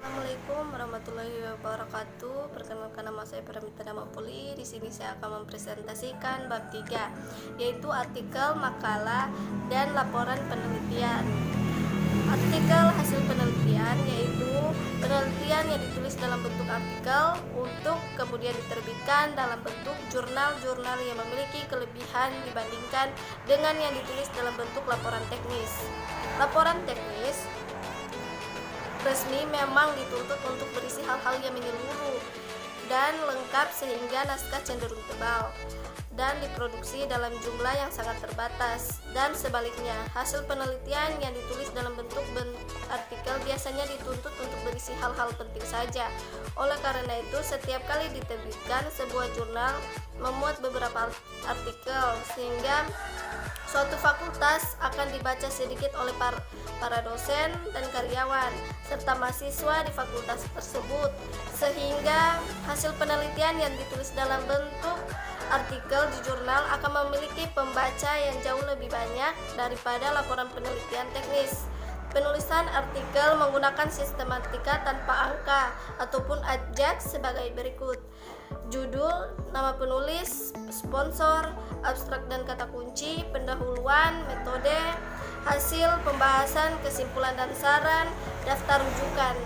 Assalamualaikum warahmatullahi wabarakatuh. Perkenalkan, nama saya Paramita Damapuli. Di sini saya akan mempresentasikan bab 3, yaitu artikel, makalah, dan laporan penelitian. Artikel hasil penelitian yaitu penelitian yang ditulis dalam bentuk artikel untuk kemudian diterbitkan dalam bentuk jurnal-jurnal yang memiliki kelebihan dibandingkan dengan yang ditulis dalam bentuk laporan teknis. Laporan teknis resmi memang dituntut untuk berisi hal-hal yang menyeluruh dan lengkap sehingga naskah cenderung tebal dan diproduksi dalam jumlah yang sangat terbatas, dan sebaliknya hasil penelitian yang ditulis dalam bentuk artikel biasanya dituntut untuk berisi hal-hal penting saja. Oleh karena itu, setiap kali diterbitkan sebuah jurnal memuat beberapa artikel sehingga suatu fakultas akan dibaca sedikit oleh para dosen dan karyawan serta mahasiswa di fakultas tersebut, sehingga hasil penelitian yang ditulis dalam bentuk artikel di jurnal akan memiliki pembaca yang jauh lebih banyak daripada laporan penelitian teknis. Penulisan artikel menggunakan sistematika tanpa angka ataupun abjad sebagai berikut: judul, nama penulis, sponsor, abstrak dan kata kunci, pendahuluan, metode, hasil pembahasan, kesimpulan dan saran, daftar rujukan.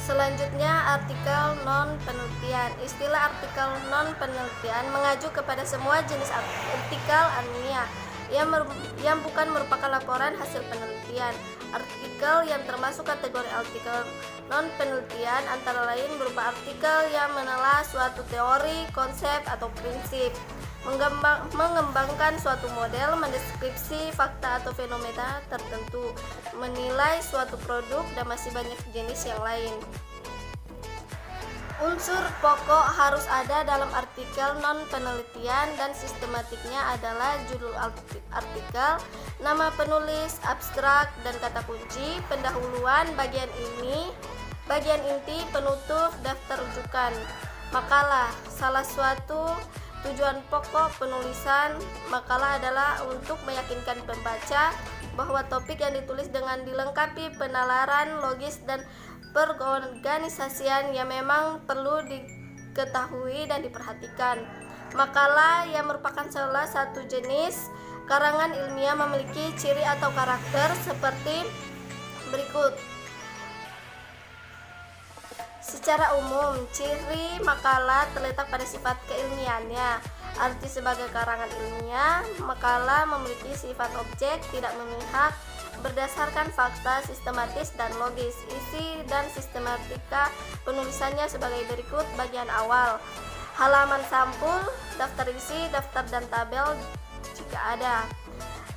Selanjutnya, artikel non-penelitian. Istilah artikel non-penelitian mengacu kepada semua jenis artikel ilmiah yang bukan merupakan laporan hasil penelitian. Artikel yang termasuk kategori artikel non-penelitian antara lain berupa artikel yang menelaah suatu teori, konsep, atau prinsip, mengembangkan suatu model, mendeskripsi fakta atau fenomena tertentu, menilai suatu produk, dan masih banyak jenis yang lain. Unsur pokok harus ada dalam artikel non-penelitian dan sistematiknya adalah judul artikel, nama penulis, abstrak dan kata kunci, pendahuluan, bagian inti, penutup, daftar rujukan. Makalah. Salah suatu tujuan pokok penulisan makalah adalah untuk meyakinkan pembaca bahwa topik yang ditulis dengan dilengkapi penalaran logis dan perorganisasian yang memang perlu diketahui dan diperhatikan. Makalah yang merupakan salah satu jenis karangan ilmiah memiliki ciri atau karakter seperti berikut. Secara umum, ciri makalah terletak pada sifat keilmiahannya. Arti sebagai karangan ilmiah, makalah memiliki sifat objek, tidak memihak, berdasarkan fakta, sistematis dan logis. Isi dan sistematika penulisannya sebagai berikut. Bagian awal: halaman sampul, daftar isi, daftar dan tabel jika ada.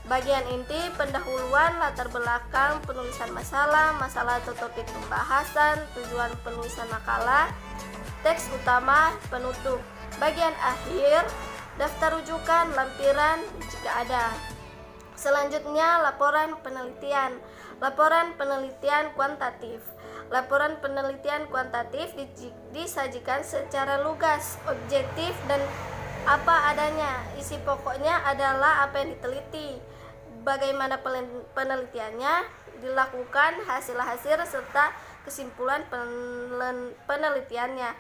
Bagian inti: pendahuluan, latar belakang penulisan masalah atau topik pembahasan, tujuan penulisan makalah, teks utama, penutup. Bagian akhir: daftar rujukan, lampiran jika ada. Selanjutnya, laporan penelitian. Laporan penelitian kuantitatif. Laporan penelitian kuantitatif disajikan secara lugas, objektif, dan apa adanya. Isi pokoknya adalah apa yang diteliti, bagaimana penelitiannya dilakukan, hasil-hasil serta kesimpulan penelitiannya,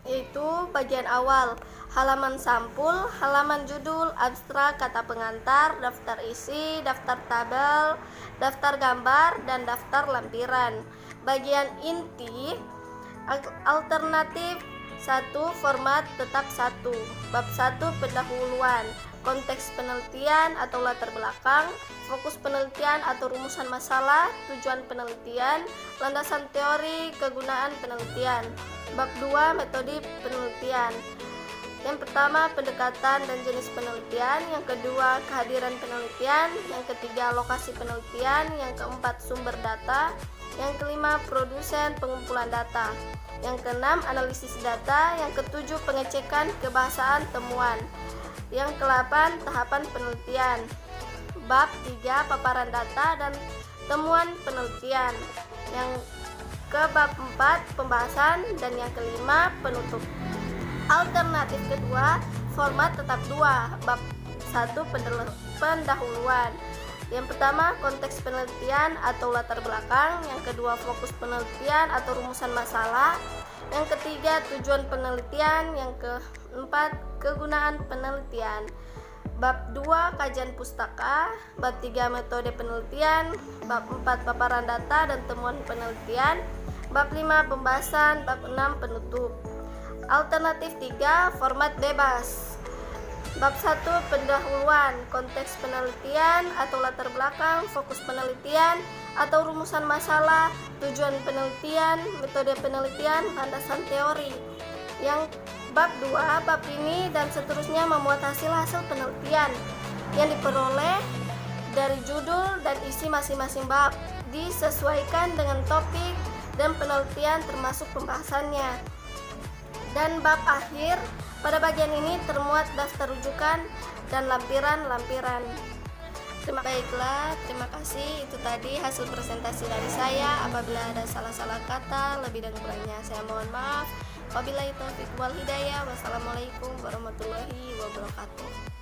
yaitu bagian awal: halaman sampul, halaman judul, abstrak, kata pengantar, daftar isi, daftar tabel, daftar gambar, dan daftar lampiran. Bagian inti: alternatif 1, format tetap 1. Bab 1, pendahuluan, konteks penelitian atau latar belakang, fokus penelitian atau rumusan masalah, tujuan penelitian, landasan teori, kegunaan penelitian. Bab 2, metode penelitian. Yang pertama, pendekatan dan jenis penelitian. Yang kedua, kehadiran penelitian. Yang ketiga, lokasi penelitian. Yang keempat, sumber data. Yang kelima, produsen pengumpulan data. Yang keenam, analisis data. Yang ketujuh, pengecekan kebahasaan temuan. Yang ke-8, tahapan penelitian. Bab 3, paparan data dan temuan penelitian. Yang ke bab 4, pembahasan, dan yang kelima, penutup. Alternatif kedua, format tetap 2. Bab 1, pendahuluan. Yang pertama, konteks penelitian atau latar belakang. Yang kedua, fokus penelitian atau rumusan masalah. Yang ketiga, tujuan penelitian. Yang keempat, kegunaan penelitian. Bab 2, kajian pustaka. Bab 3, metode penelitian. Bab 4, paparan data dan temuan penelitian. Bab 5, pembahasan. Bab 6, penutup. Alternatif 3, format bebas. Bab 1, pendahuluan, konteks penelitian atau latar belakang, fokus penelitian atau rumusan masalah, tujuan penelitian, metode penelitian, landasan teori. Yang bab 2, bab ini dan seterusnya memuat hasil penelitian yang diperoleh dari judul dan isi masing-masing bab, disesuaikan dengan topik dan penelitian termasuk pembahasannya. Dan bab akhir, pada bagian ini termuat daftar rujukan dan lampiran-lampiran. Terima kasih. Itu tadi hasil presentasi dari saya. Apabila ada salah-salah kata, lebih dan kurangnya saya mohon maaf. Wabillahi taufiq wal hidayah. Wassalamualaikum warahmatullahi wabarakatuh.